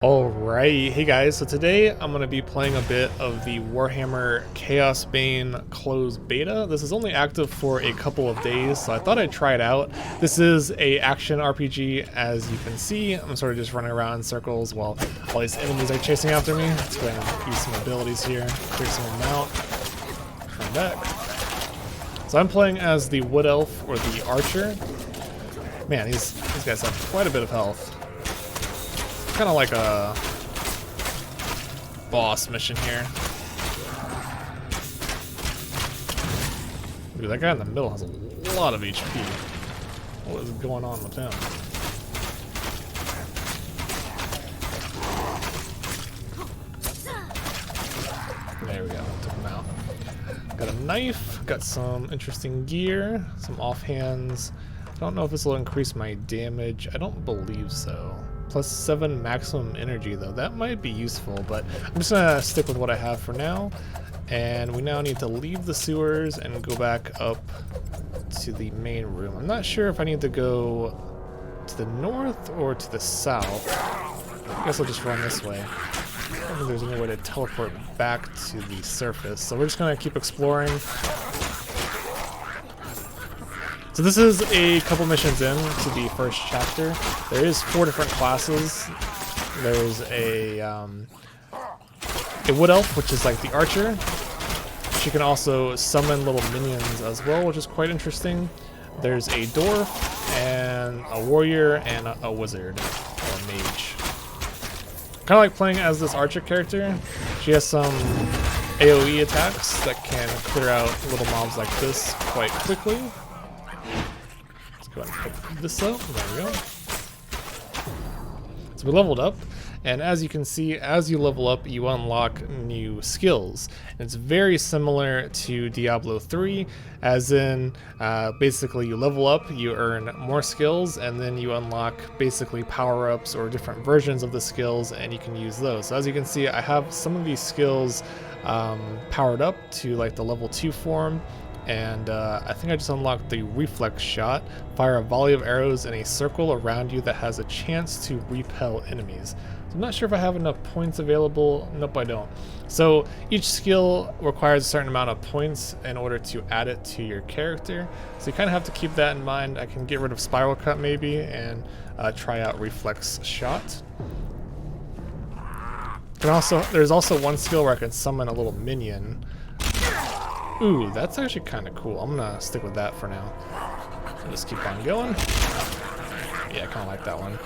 Alright, hey guys, so today I'm going to be playing a bit of the Warhammer Chaosbane closed beta. This is only active for a couple of days, so I thought I'd try it out. This is a action RPG, as you can see. I'm sort of just running around in circles while all these enemies are chasing after me. Let's go ahead and use some abilities here, clear some of them out, turn back. So I'm playing as the Wood Elf, or the Archer. Man, these guys have quite a bit of health. Kind of like a boss mission here. Dude, that guy in the middle has a lot of HP. What is going on with him? There we go, took him out. Got a knife, got some interesting gear, some offhands. I don't know if this will increase my damage. I don't believe so. +7 maximum energy though. That might be useful, but I'm just gonna stick with what I have for now. And we now need to leave the sewers and go back up to the main room. I'm not sure if I need to go to the north or to the south. I guess I'll just run this way. I don't think there's any way to teleport back to the surface, so we're just gonna keep exploring. So this is a couple missions in to the first chapter. There is 4 different classes. There's a Wood Elf, which is like the Archer. She can also summon little minions as well, which is quite interesting. There's a Dwarf, and a Warrior, and a Wizard, or a Mage. Kind of like playing as this Archer character. She has some AoE attacks that can clear out little mobs like this quite quickly. Go ahead and pick this up. There we go. So we leveled up, and as you can see, as you level up, you unlock new skills. And it's very similar to Diablo 3, as in basically you level up, you earn more skills, and then you unlock basically power-ups or different versions of the skills, and you can use those. So as you can see, I have some of these skills powered up to like the level 2 form. And I think I just unlocked the reflex shot. Fire a volley of arrows in a circle around you that has a chance to repel enemies. So I'm not sure if I have enough points available. Nope, I don't. So each skill requires a certain amount of points in order to add it to your character. So you kind of have to keep that in mind. I can get rid of spiral cut maybe and try out reflex shot. There's also one skill where I can summon a little minion. Ooh, that's actually kind of cool. I'm gonna stick with that for now. So just keep on going. Yeah, I kind of like that one.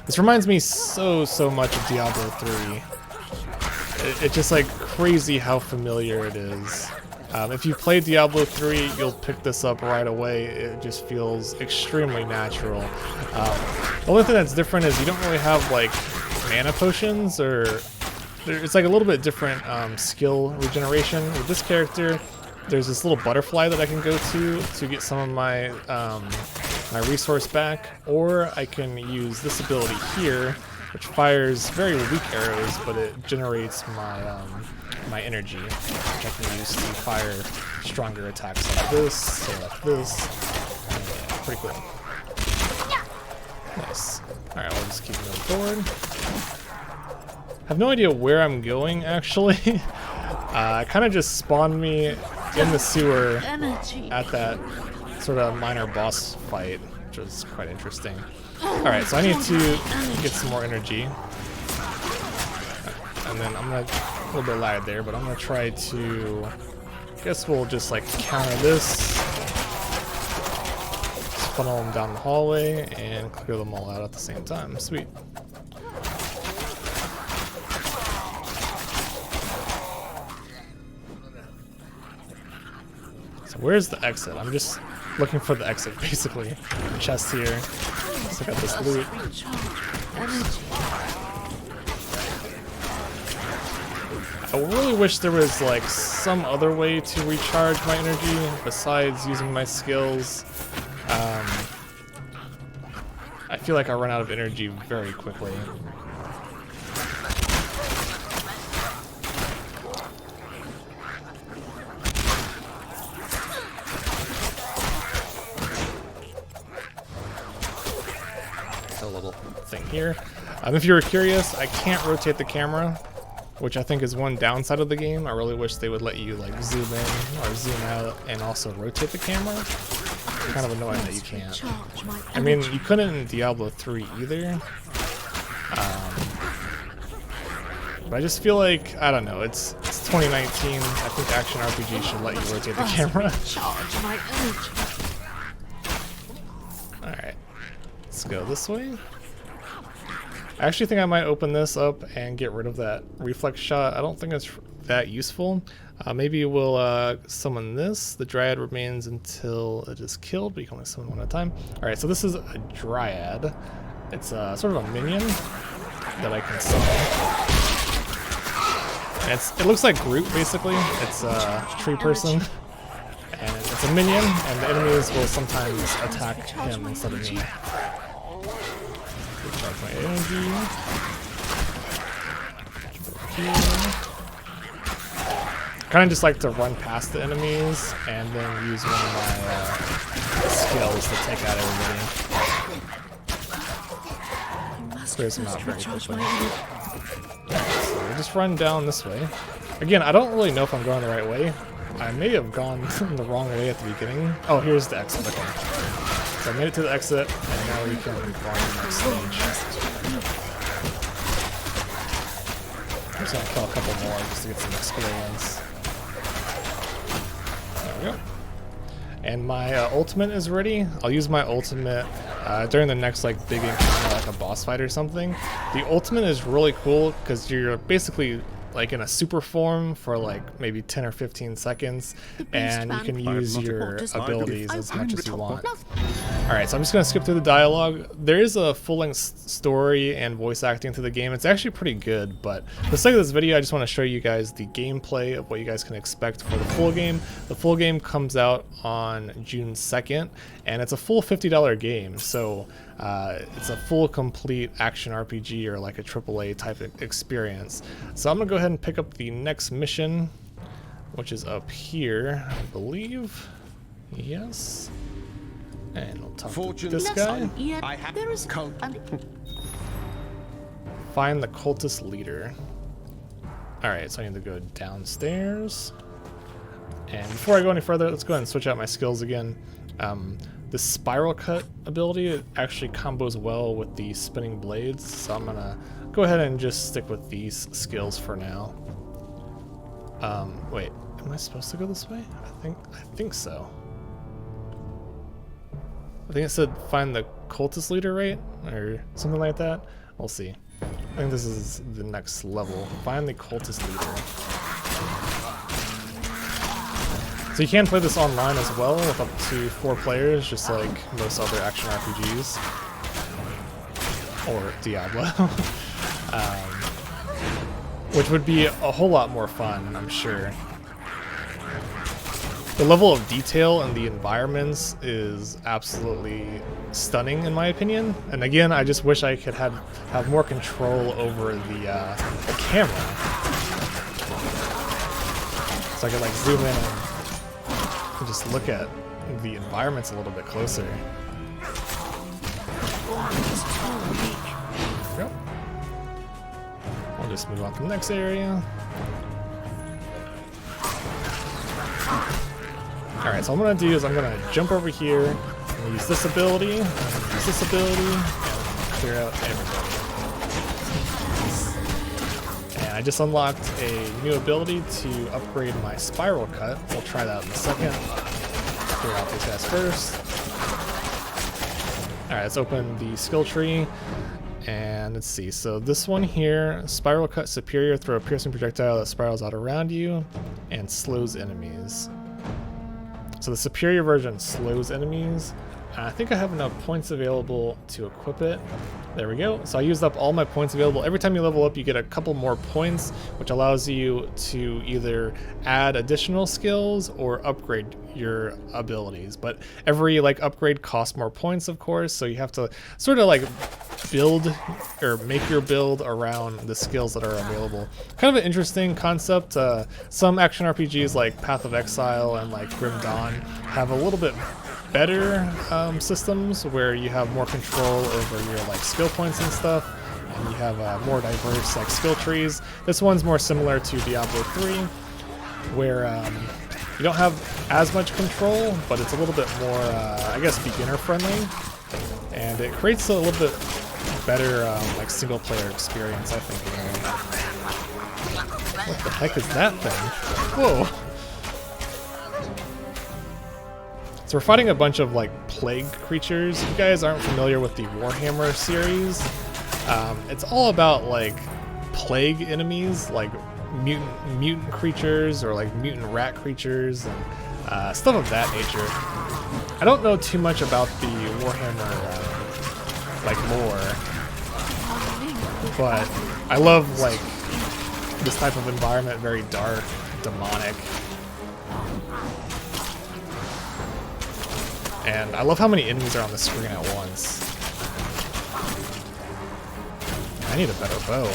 This reminds me so much of Diablo 3. It's just like crazy how familiar it is. If you play Diablo 3, you'll pick this up right away. It just feels extremely natural. The only thing that's different is you don't really have like mana potions or... It's like a little bit different skill regeneration. With this character, there's this little butterfly that I can go to get some of my my resource back, or I can use this ability here, which fires very weak arrows, but it generates my my energy, which I can use to fire stronger attacks like this, or like this. Yeah, pretty cool. Nice. All right, we'll just keep moving forward. I have no idea where I'm going, actually. It kind of just spawned me in the sewer at that sort of minor boss fight, which was quite interesting. Alright, so I need to get some more energy. And then I'm going to, a little bit lagged there, but I'm going to try to, I guess we'll just like counter this. Just funnel them down the hallway and clear them all out at the same time. Sweet. Where's the exit? I'm just looking for the exit, basically. Chest here. So I got this loot. I really wish there was like some other way to recharge my energy besides using my skills. I feel like I run out of energy very quickly. little thing here. If you were curious, I can't rotate the camera, which I think is one downside of the game. I really wish they would let you like zoom in or zoom out and also rotate the camera. It's kind of annoying that you can't. I mean, you couldn't in Diablo 3 either. But I just feel like, I don't know, it's 2019. I think action RPG should let you rotate the camera. Alright, let's go this way. I actually think I might open this up and get rid of that reflex shot. I don't think it's that useful. Maybe we'll summon this. The Dryad remains until it is killed, but you can only summon one at a time. Alright, so this is a Dryad. It's sort of a minion that I can summon. And it looks like Groot, basically. It's a tree person. And it's a minion, and the enemies will sometimes attack him instead of me. Recharge my energy. Kind of just like to run past the enemies and then use one of my skills to take out everybody. Clears them out very quickly. So we'll just run down this way. Again, I don't really know if I'm going the right way. I may have gone the wrong way at the beginning. Oh, here's the exit. Okay. So I made it to the exit, and now we can go on to the next stage. I'm just gonna kill a couple more just to get some experience. There we go. And my ultimate is ready. I'll use my ultimate during the next like big encounter, like a boss fight or something. The ultimate is really cool because you're basically like in a super form for like maybe 10 or 15 seconds, and you can use your abilities as much as you want. Alright, so I'm just going to skip through the dialogue. There is a full-length story and voice acting to the game. It's actually pretty good, but for the sake of this video, I just want to show you guys the gameplay of what you guys can expect for the full game. The full game comes out on June 2nd, and it's a full $50 game, so it's a full complete action RPG or like a AAA type of experience. So I'm gonna go ahead and pick up the next mission, which is up here, I believe. Yes. And we'll talk to this guy. Find the cultist leader. Alright, so I need to go downstairs. And before I go any further, let's go ahead and switch out my skills again. The spiral cut ability, it actually combos well with the spinning blades, so I'm gonna go ahead and just stick with these skills for now. Wait, am I supposed to go this way? I think so. I think it said find the cultist leader, right? Or something like that. We'll see. I think this is the next level. Find the cultist leader. So you can play this online as well with up to 4 players, just like most other action RPGs. Or Diablo. Which would be a whole lot more fun, I'm sure. The level of detail in the environments is absolutely stunning in my opinion. And again, I just wish I could have more control over the camera. So I could like zoom in and just look at the environments a little bit closer. There we go. We'll just move on to the next area. Alright, so what I'm going to do is I'm going to jump over here, and use this ability, and use this ability, and clear out everybody. And I just unlocked a new ability to upgrade my spiral cut. We'll try that in a second. Clear out these guys first. Alright, let's open the skill tree. And let's see, so this one here, Spiral Cut Superior, throw a piercing projectile that spirals out around you and slows enemies. So the superior version slows enemies. I think I have enough points available to equip it. There we go. So I used up all my points available. Every time you level up, you get a couple more points, which allows you to either add additional skills or upgrade your abilities. But every like upgrade costs more points, of course, so you have to sort of like build or make your build around the skills that are available. Kind of an interesting concept. Some action RPGs like Path of Exile and like Grim Dawn have a little bit better systems where you have more control over your like skill points and stuff, and you have more diverse like skill trees. This one's more similar to Diablo 3, where you don't have as much control, but it's a little bit more, I guess, beginner friendly, and it creates a little bit better like single player experience, I think. What the heck is that thing? Whoa! So we're fighting a bunch of like plague creatures. If you guys aren't familiar with the Warhammer series, it's all about like plague enemies, like mutant creatures or like mutant rat creatures and stuff of that nature. I don't know too much about the Warhammer like lore, but I love like this type of environment, very dark, demonic. And I love how many enemies are on the screen at once. I need a better bow.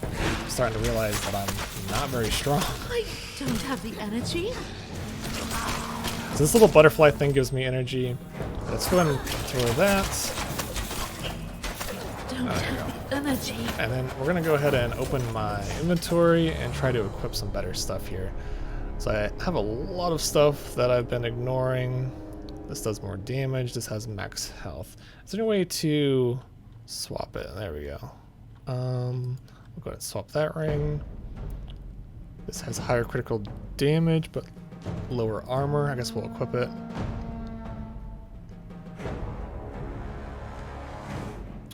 I'm starting to realize that I'm not very strong. I don't have the energy. So this little butterfly thing gives me energy. Let's go ahead and throw that. Don't have the energy. And then we're gonna go ahead and open my inventory and try to equip some better stuff here. So I have a lot of stuff that I've been ignoring. This does more damage. This has max health. Is there any way to swap it? There we go. We'll go ahead and swap that ring. This has higher critical damage, but lower armor. I guess we'll equip it.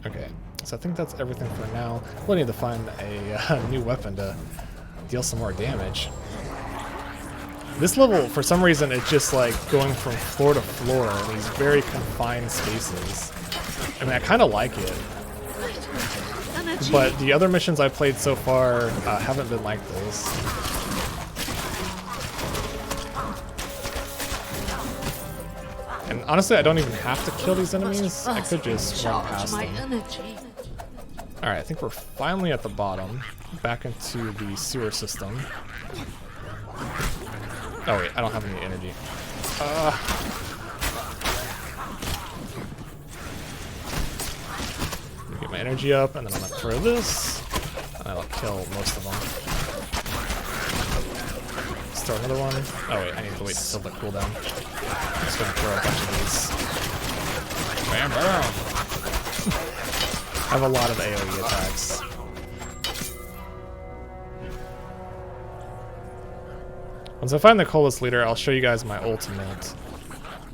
Okay, so I think that's everything for now. We'll need to find a new weapon to deal some more damage. This level, for some reason, it's just like going from floor to floor in these very confined spaces. I mean, I kind of like it, but the other missions I've played so far haven't been like this. And honestly, I don't even have to kill these enemies. I could just run past them. Alright, I think we're finally at the bottom, back into the sewer system. Oh wait, I don't have any energy. Get my energy up, and then I'm gonna throw this, and that'll kill most of them. Let's throw another one. Oh wait, I need to wait until the cooldown. I'm just gonna throw a bunch of these. Bam, bam! I have a lot of AoE attacks. Once I find the Colas leader, I'll show you guys my ultimate.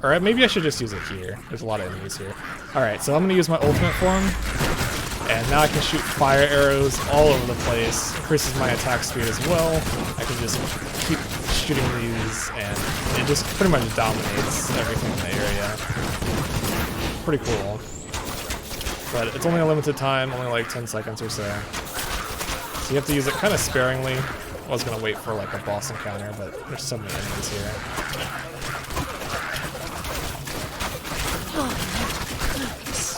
Or maybe I should just use it here. There's a lot of enemies here. Alright, so I'm going to use my ultimate form. And now I can shoot fire arrows all over the place. Increases my attack speed as well. I can just keep shooting these, and it just pretty much dominates everything in the area. Pretty cool. But it's only a limited time, only like 10 seconds or so. So you have to use it kind of sparingly. I was going to wait for like a boss encounter, but there's so many enemies here.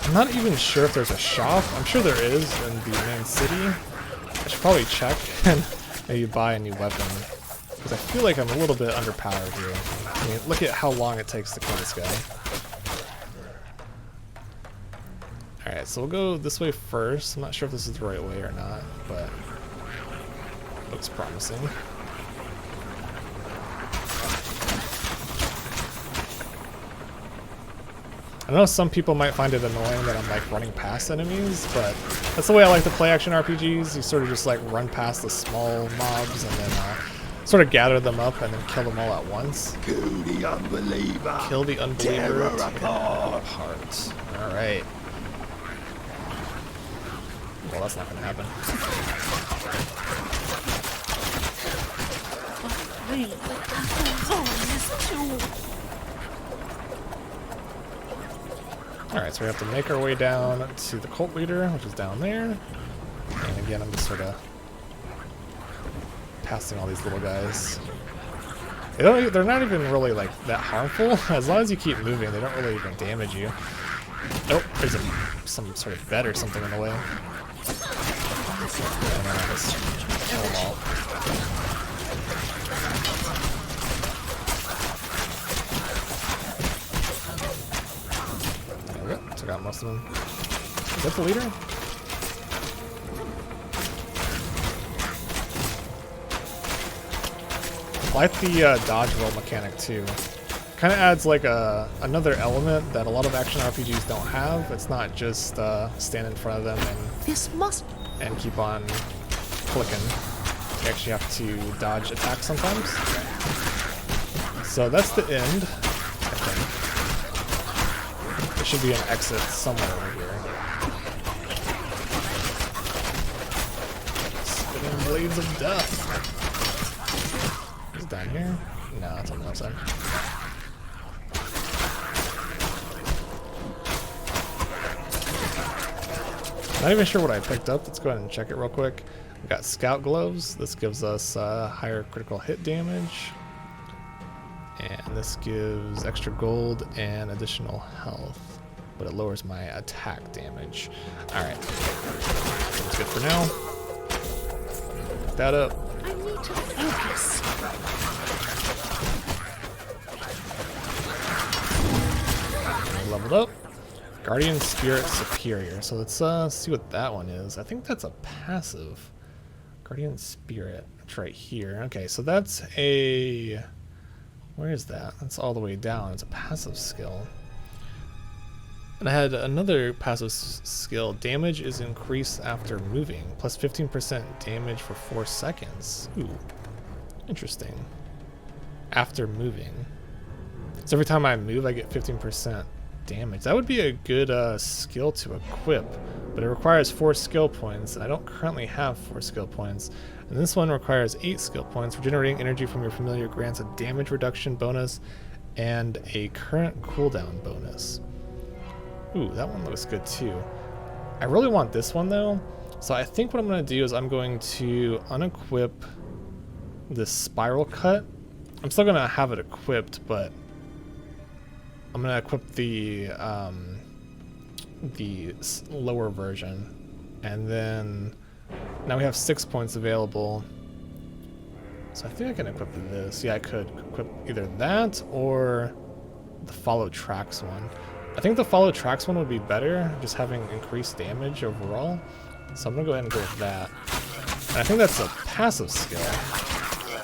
I'm not even sure if there's a shop. I'm sure there is in the main city. I should probably check and maybe buy a new weapon, because I feel like I'm a little bit underpowered here. I mean, look at how long it takes to kill this guy. Alright, so we'll go this way first. I'm not sure if this is the right way or not, but looks promising. I know some people might find it annoying that I'm like running past enemies, but that's the way I like to play action RPGs. You sort of just like run past the small mobs and then sort of gather them up and then kill them all at once. Kill the unbeliever. Kill the unbeliever. Tear her apart. Alright. Well, that's not gonna happen. Alright, so we have to make our way down to the cult leader, which is down there. And again, I'm just sort of passing all these little guys. They're not even really like that harmful. As long as you keep moving, they don't really even damage you. Oh, there's some sort of bed or something in the way. And then I'll just kill them all. forgot most of them. Is that the leader? I like the dodge roll mechanic too. Kind of adds like another element that a lot of action RPGs don't have. It's not just stand in front of them and keep on clicking. You actually have to dodge attacks sometimes. So that's the end, I think. There should be an exit somewhere over here. Spinning blades of death. Is it down here? No, it's on the outside. Not even sure what I picked up. Let's go ahead and check it real quick. We got Scout Gloves. This gives us higher critical hit damage. And this gives extra gold and additional health. But it lowers my attack damage. Alright. That's good for now. Pick that up. I need to focus. Leveled up. Guardian Spirit Superior. So let's see what that one is. I think that's a passive. Guardian Spirit. It's right here. Okay, so that's a... Where is that? That's all the way down. It's a passive skill. And I had another passive skill. Damage is increased after moving. Plus 15% damage for 4 seconds. Ooh. Interesting. After moving. So every time I move, I get 15% damage. That would be a good skill to equip, but it requires 4 skill points, and I don't currently have 4 skill points. And this one requires 8 skill points. Regenerating energy from your familiar grants a damage reduction bonus and a current cooldown bonus. Ooh, that one looks good too. I really want this one though, so I think what I'm going to do is I'm going to unequip this spiral cut. I'm still going to have it equipped, but I'm going to equip the lower version. And then now we have 6 points available. So I think I can equip this. Yeah, I could equip either that or the follow tracks one. I think the follow tracks one would be better, just having increased damage overall. So I'm going to go ahead and go with that. And I think that's a passive skill.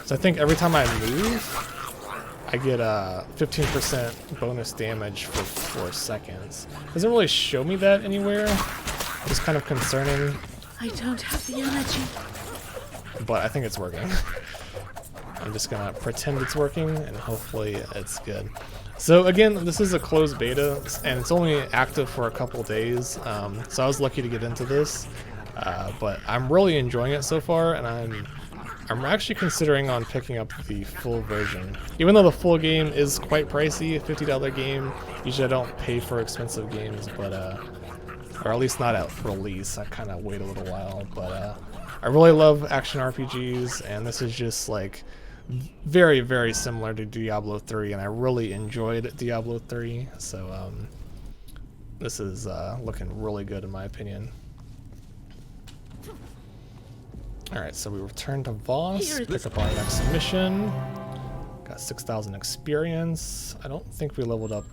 So I think every time I move, I get a 15% bonus damage for 4 seconds. Doesn't really show me that anywhere. It's kind of concerning. I don't have the energy. But I think it's working. I'm just gonna pretend it's working and hopefully it's good. So again, this is a closed beta and it's only active for a couple days. So I was lucky to get into this, but I'm really enjoying it so far, and I'm actually considering on picking up the full version. Even though the full game is quite pricey, a $50 game. Usually I don't pay for expensive games, but or at least not at release. I kind of wait a little while, but I really love action RPGs, and this is just like very, very similar to Diablo 3, and I really enjoyed Diablo 3, so this is looking really good in my opinion. Alright, so we return to Voss, pick up our next mission. Got 6,000 experience. I don't think we leveled up.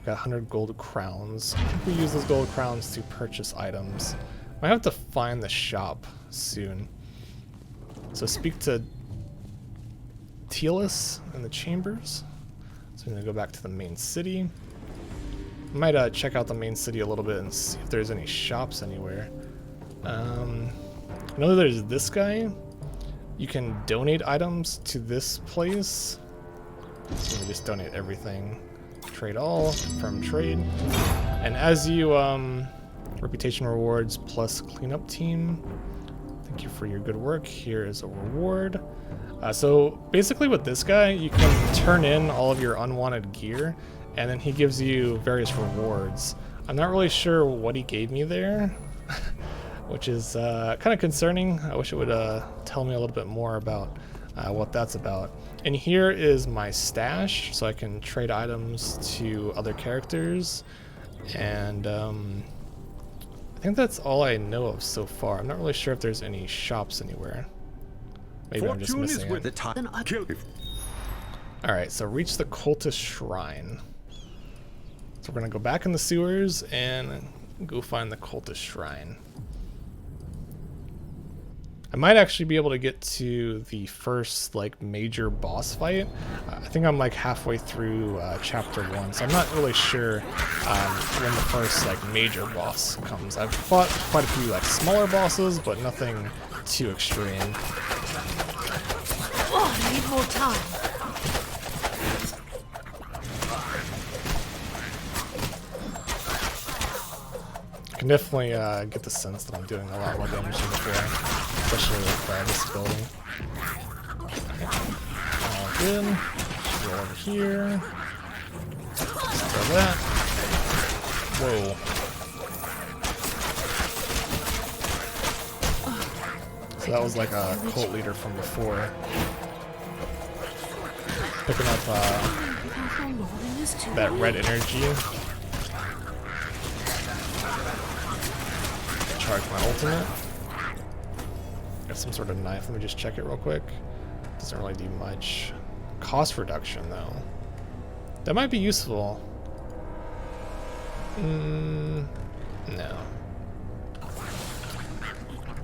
Got 100 gold crowns. I think we use those gold crowns to purchase items. Might have to find the shop soon. So speak to Tealus in the chambers. So we're gonna go back to the main city. I might check out the main city a little bit and see if there's any shops anywhere. I know there's this guy. You can donate items to this place. So we just donate everything. Trade all, confirm trade. And as you, reputation rewards plus cleanup team. Thank you for your good work. Here is a reward. So basically with this guy, you can turn in all of your unwanted gear, and then he gives you various rewards. I'm not really sure what he gave me there, which is kind of concerning. I wish it would tell me a little bit more about what that's about. And here is my stash, so I can trade items to other characters. And I think that's all I know of so far. I'm not really sure if there's any shops anywhere. Maybe I'm just missing it. Alright, so reach the cultist shrine. So we're gonna go back in the sewers and go find the cultist shrine. I might actually be able to get to the first like major boss fight. I think I'm like halfway through chapter 1, so I'm not really sure when the first like major boss comes. I've fought quite a few like smaller bosses, but nothing too extreme. Oh, I need more time. I can definitely get the sense that I'm doing a lot more damage than before, especially with this building. All good. Go over here. Let's throw that. Whoa. So that was like a cult leader from before. Picking up that red energy. Charge my ultimate. Got some sort of knife. Let me just check it real quick. Doesn't really do much. Cost reduction though. That might be useful. No.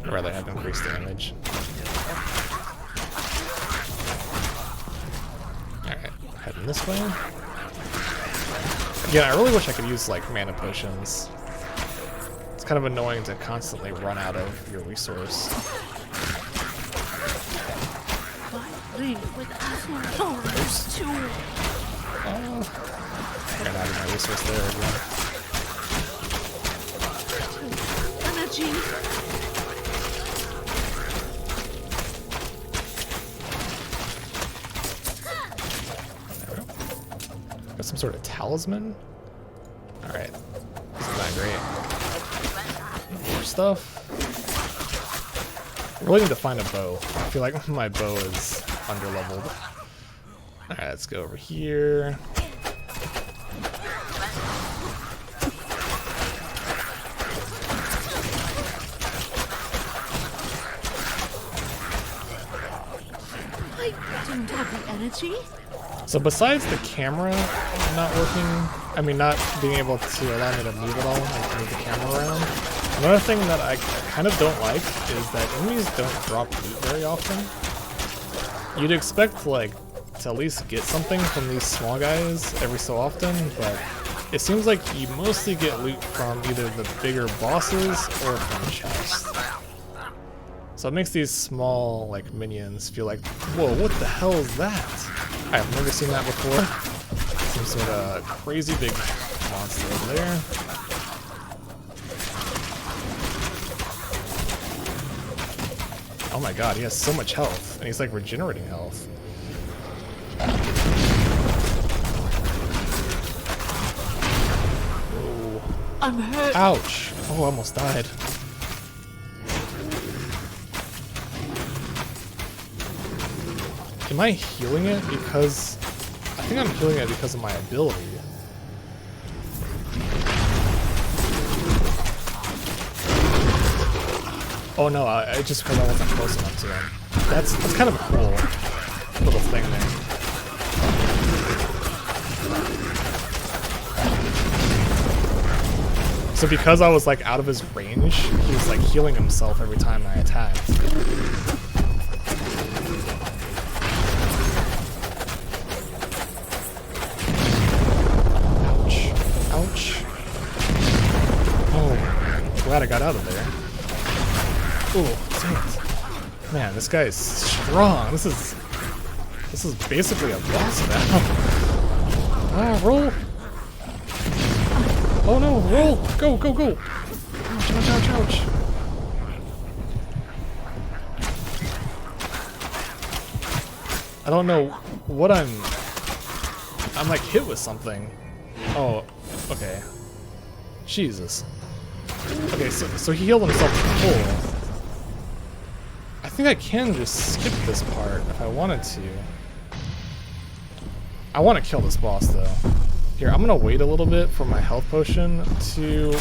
I'd rather have increased damage. Alright, heading this way. Again, I really wish I could use like mana potions. It's kind of annoying to constantly run out of your resource. Ran out of my resource there again. Energy. Got some sort of talisman? Alright. This is not great. More stuff. I really need to find a bow. I feel like my bow is underleveled. Alright, let's go over here. I don't have the energy. So besides the camera not working, I mean not being able to allow me to move at all, like move the camera around, another thing that I kind of don't like is that enemies don't drop loot very often. You'd expect like to at least get something from these small guys every so often, but it seems like you mostly get loot from either the bigger bosses or from chests. So it makes these small like minions feel like, whoa, what the hell is that? I've never seen that before. Some sort of crazy big monster over there. Oh my god, he has so much health, and he's like regenerating health. Whoa. I'm hurt. Ouch! Oh, I almost died. Am I healing it because... I think I'm healing it because of my ability. Oh no, I just because I wasn't close enough to him. That's kind of a cool little thing there. So because I was like out of his range, he was like healing himself every time I attacked. Ouch. Oh, glad I got out of there. Oh, dang it. Man, this guy is strong. This is basically a boss now. Ah, roll. Oh no, roll. Go, go, go. Ouch, ouch, ouch, ouch. I don't know what I'm like hit with something. Oh, okay. Jesus. Okay, so he healed himself full. I think I can just skip this part if I wanted to. I want to kill this boss though. Here, I'm gonna wait a little bit for my health potion to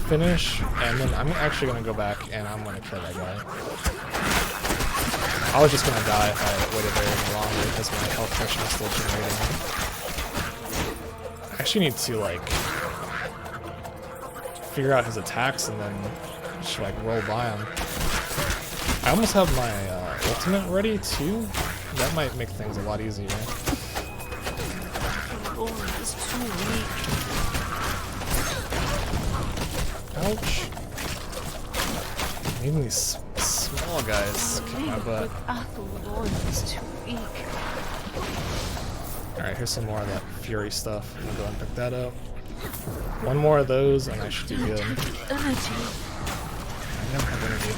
finish, and then I'm actually gonna go back and I'm gonna kill that guy. I was just gonna die if I waited very long because my health potion is still generating. I actually need to like figure out his attacks and then just like roll by him. I almost have my ultimate ready too. That might make things a lot easier. Lord is too weak. Ouch. Even these small guys kick my butt. Lord is too weak. Alright, here's some more of that fury stuff. I'm gonna go and pick that up. One more of those and I should do good. Energy. I never have energy.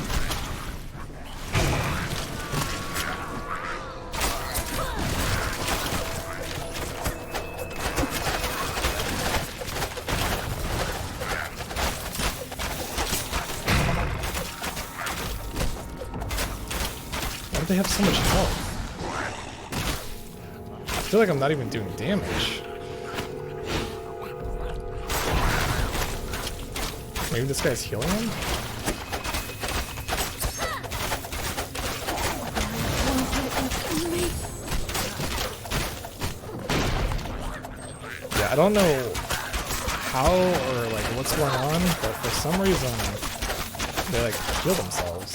Why do they have so much health? I feel like I'm not even doing damage. Maybe this guy's healing him? Yeah, I don't know how or like what's going on, but for some reason they like heal themselves.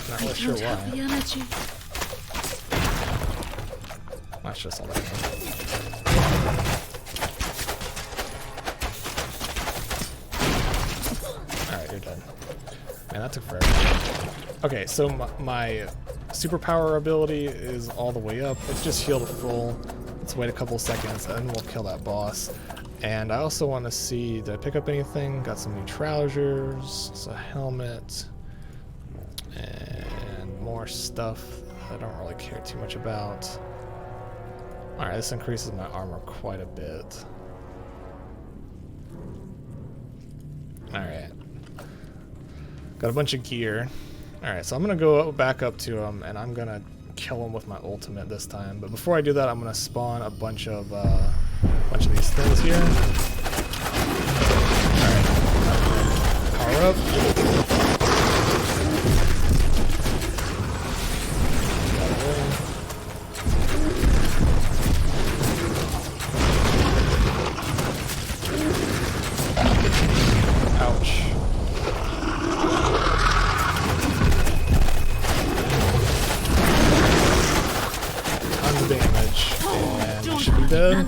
Not really sure why. The energy. That's just all that. Alright, you're dead. Man, that took forever. Okay, so my superpower ability is all the way up. It's just healed full. Let's wait a couple seconds and we'll kill that boss. And I also want to see, did I pick up anything? Got some new trousers, it's a helmet, and more stuff I don't really care too much about. Alright, this increases my armor quite a bit. Alright. Got a bunch of gear. Alright, so I'm gonna go back up to him and I'm gonna kill him with my ultimate this time. But before I do that, I'm gonna spawn a bunch of these things here. Alright. Power up. Ouch. Tons of damage. And he should be dead.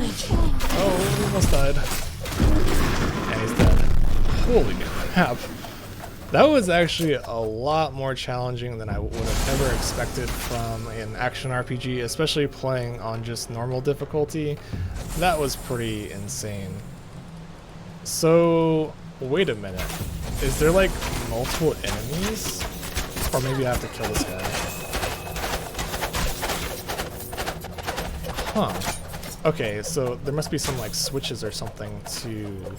Oh, he almost died. And he's dead. Holy crap. That was actually a lot more challenging than I would have ever expected from an action RPG, especially playing on just normal difficulty. That was pretty insane. So, wait a minute. Is there like multiple enemies? Or maybe I have to kill this guy. Huh. Okay, so there must be some like switches or something to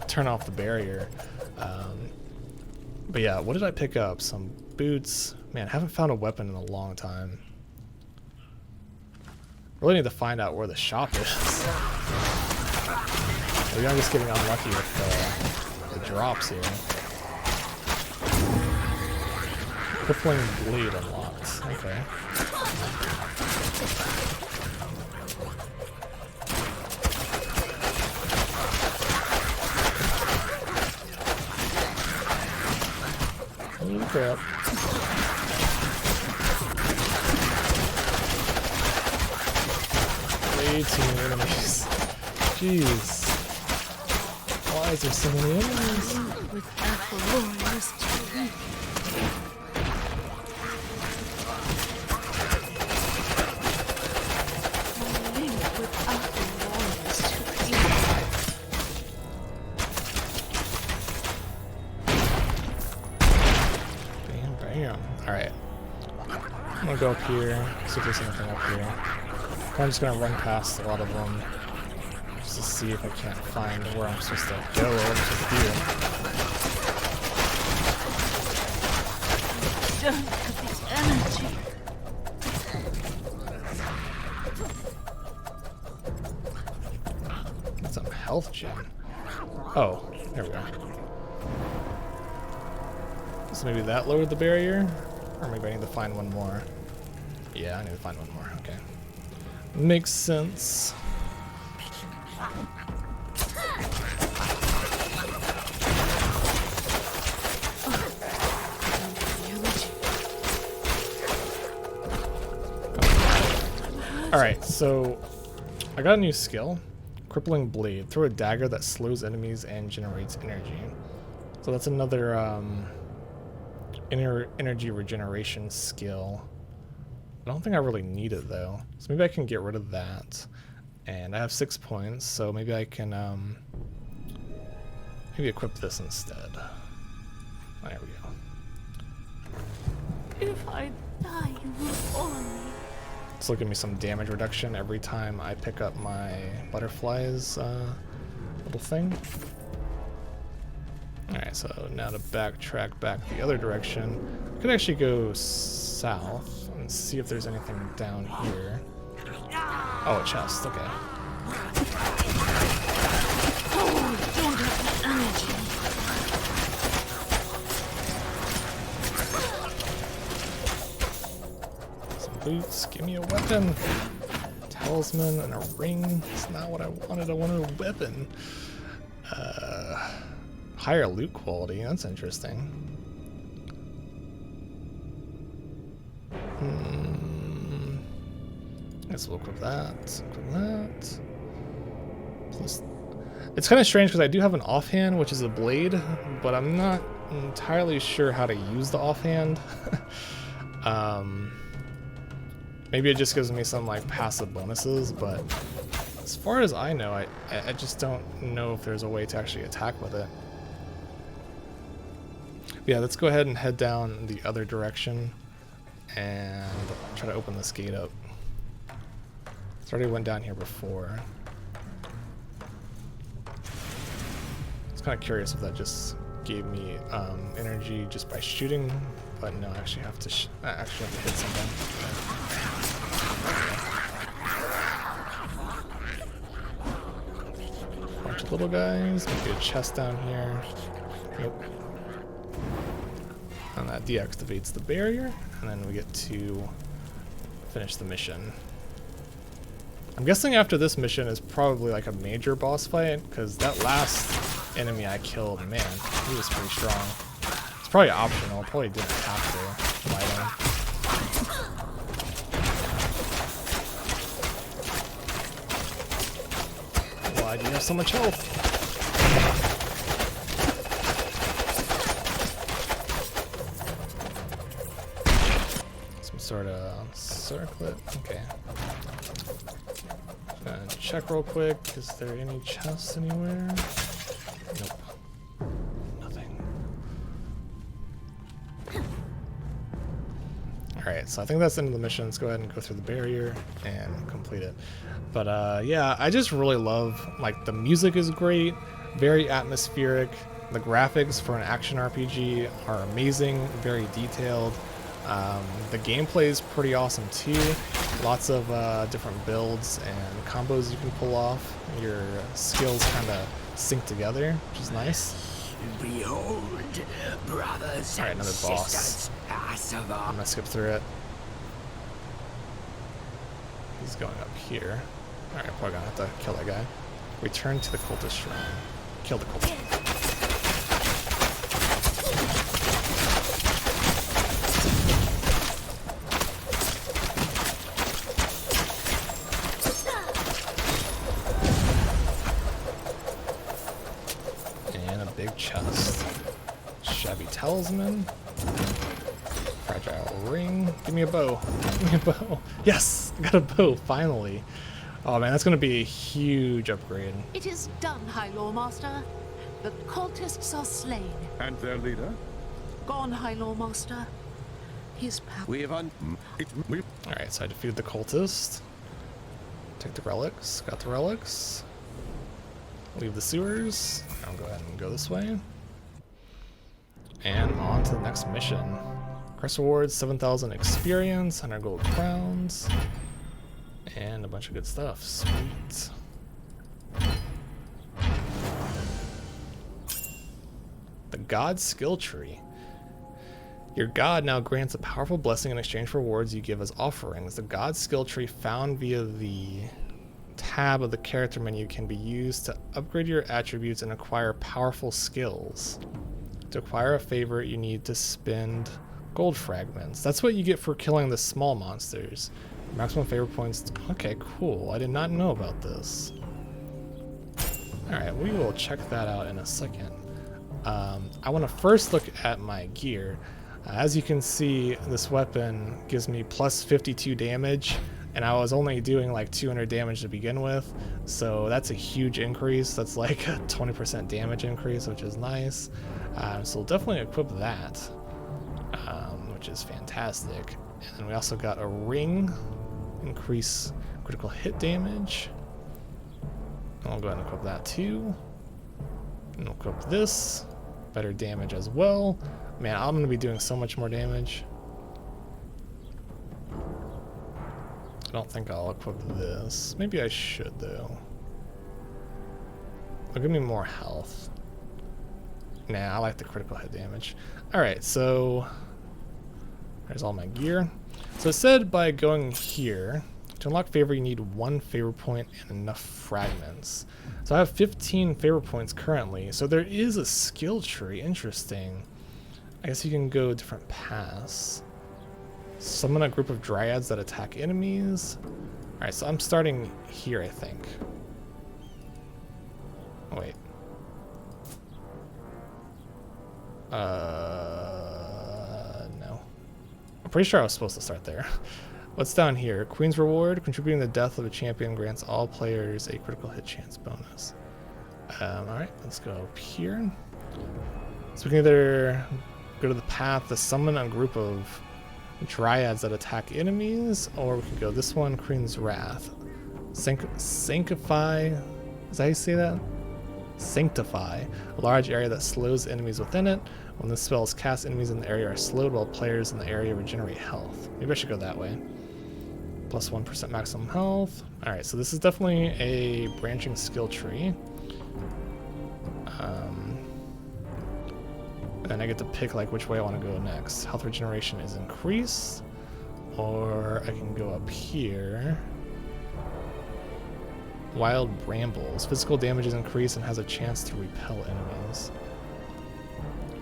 turn off the barrier. But yeah, what did I pick up? Some boots. Man, I haven't found a weapon in a long time. Really need to find out where the shop is. Maybe I'm just getting unlucky with the drops here. Crippling bleed unlocked. Okay. Holy crap. Way too many enemies. Jeez. Why is there so many enemies? Without the Lord is too weak. Without the Lord is too weak. Bam, bam. Alright. I'm gonna go up here, see if there's anything up here. I'm just gonna run past a lot of them just to see if I can't find where I'm supposed to go or what I'm supposed to do. Don't have the energy. That's some health gem. Oh, there we go. So maybe that lowered the barrier? Or maybe I need to find one more. Yeah, I need to find one more, okay. Makes sense. Alright, so I got a new skill. Crippling Blade. Throw a dagger that slows enemies and generates energy. So that's another energy regeneration skill. I don't think I really need it though. So maybe I can get rid of that. And I have 6 points, so maybe I can maybe equip this instead. There we go. If I die, you will follow me. It's looking me some damage reduction every time I pick up my butterfly's little thing. Alright, so now to backtrack back the other direction, I could actually go south and see if there's anything down here. Oh, a chest, okay. Oh, don't have the energy. Boots, give me a weapon. Talisman and a ring. It's not what I wanted. I wanted a weapon. Higher loot quality. That's interesting. Guess we'll equip that. Equip that. Plus, it's kind of strange because I do have an offhand, which is a blade, but I'm not entirely sure how to use the offhand. Maybe it just gives me some like passive bonuses, but as far as I know, I just don't know if there's a way to actually attack with it. But yeah, let's go ahead and head down the other direction and try to open this gate up. It's already went down here before. It's kind of curious if that just gave me energy just by shooting, but no, I actually have to hit something. Bunch of little guys. Maybe a chest down here. Nope. And that deactivates the barrier, and then we get to finish the mission. I'm guessing after this mission is probably like a major boss fight, because that last enemy I killed, man, he was pretty strong. It's probably optional, probably didn't have to fight him. Why do you have so much health? Some sort of circlet, okay. Check real quick, is there any chests anywhere? Nope. Nothing. Alright, so I think that's the end of the mission. Let's go ahead and go through the barrier and complete it. But yeah, I just really love, like, the music is great, very atmospheric. The graphics for an action RPG are amazing, very detailed. The gameplay is pretty awesome too. Lots of different builds and combos you can pull off. Your skills kind of sync together, which is nice. Behold, brothers Alright, and another boss. sisters, I'm gonna skip through it. He's going up here. Alright, probably gonna have to kill that guy. Return to the cultist shrine. Kill the cultist. Chest. Shabby talisman. Fragile ring. Give me a bow. Give me a bow. Yes! I got a bow, finally. Oh man, that's gonna be a huge upgrade. It is done, High Lawmaster. The cultists are slain. And their leader? Gone, High Lawmaster. His power. We have Alright, so I defeated the cultist. Take the relics. Got the relics. Leave the sewers. I'll go ahead and go this way. And on to the next mission. Quest rewards, 7,000 experience, 100 gold crowns, and a bunch of good stuff. Sweet. The God Skill Tree. Your god now grants a powerful blessing in exchange for rewards you give as offerings. The God Skill Tree found via the tab of the character menu can be used to upgrade your attributes and acquire powerful skills. To acquire a favorite, you need to spend gold fragments. That's what you get for killing the small monsters. Maximum favorite points. Okay, cool. I did not know about this. Alright, we will check that out in a second. I want to first look at my gear. As you can see, this weapon gives me plus 52 damage, and I was only doing like 200 damage to begin with, so that's a huge increase. That's like a 20% damage increase, which is nice. So we'll definitely equip that, which is fantastic. And we also got a ring, increase critical hit damage. And we'll go ahead and equip that too. And we'll equip this, better damage as well. Man, I'm gonna be doing so much more damage. I don't think I'll equip this. Maybe I should though. It'll give me more health. Nah, I like the critical hit damage. Alright, so there's all my gear. So it said by going here, to unlock favor you need 1 favor point and enough fragments. So I have 15 favor points currently, so there is a skill tree. Interesting. I guess you can go different paths. Summon a group of dryads that attack enemies. Alright, so I'm starting here, I think. Oh, wait. No. I'm pretty sure I was supposed to start there. What's down here? Queen's Reward. Contributing the death of a champion grants all players a critical hit chance bonus. Alright, let's go up here. So we can either go to the path to summon a group of dryads that attack enemies, or we can go this one, Queen's Wrath. Sanctify. Is that how you say that? Sanctify. A large area that slows enemies within it. When this spell is cast, enemies in the area are slowed while players in the area regenerate health. Maybe I should go that way. Plus 1% maximum health. Alright, so this is definitely a branching skill tree. And I get to pick like which way I want to go next. Health regeneration is increased, or I can go up here. Wild Brambles. Physical damage is increased and has a chance to repel enemies.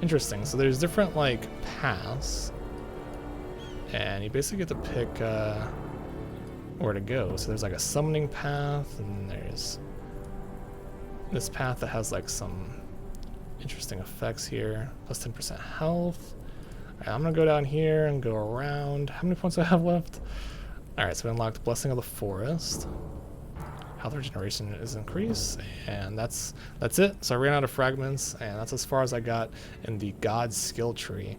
Interesting. So there's different like paths, and you basically get to pick where to go. So there's like a summoning path, and there's this path that has like some interesting effects here. Plus 10% health. Alright, I'm gonna go down here and go around. How many points do I have left? Alright, so we unlocked Blessing of the Forest. Health regeneration is increased, and that's it. So I ran out of fragments, and that's as far as I got in the God skill tree.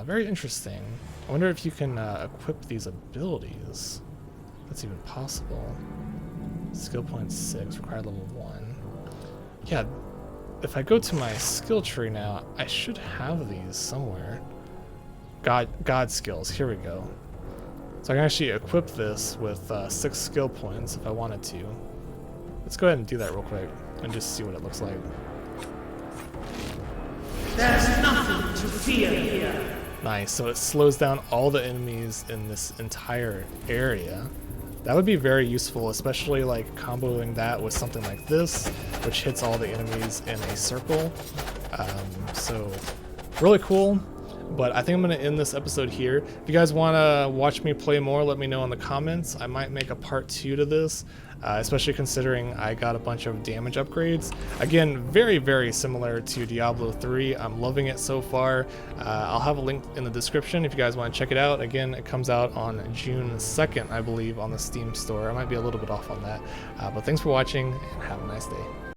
Very interesting. I wonder if you can equip these abilities. That's even possible. Skill point 6, required level 1. Yeah, if I go to my skill tree now, I should have these somewhere. God skills, here we go. So I can actually equip this with 6 skill points if I wanted to. Let's go ahead and do that real quick and just see what it looks like. There's nothing to fear here. Nice, so it slows down all the enemies in this entire area. That would be very useful, especially like comboing that with something like this, which hits all the enemies in a circle. So really cool. But I think I'm going to end this episode here. If you guys want to watch me play more, let me know in the comments. I might make a part 2 to this, especially considering I got a bunch of damage upgrades. Again, very, very similar to Diablo 3. I'm loving it so far. I'll have a link in the description if you guys want to check it out. Again, it comes out on June 2nd, I believe, on the Steam store. I might be a little bit off on that. But thanks for watching, and have a nice day.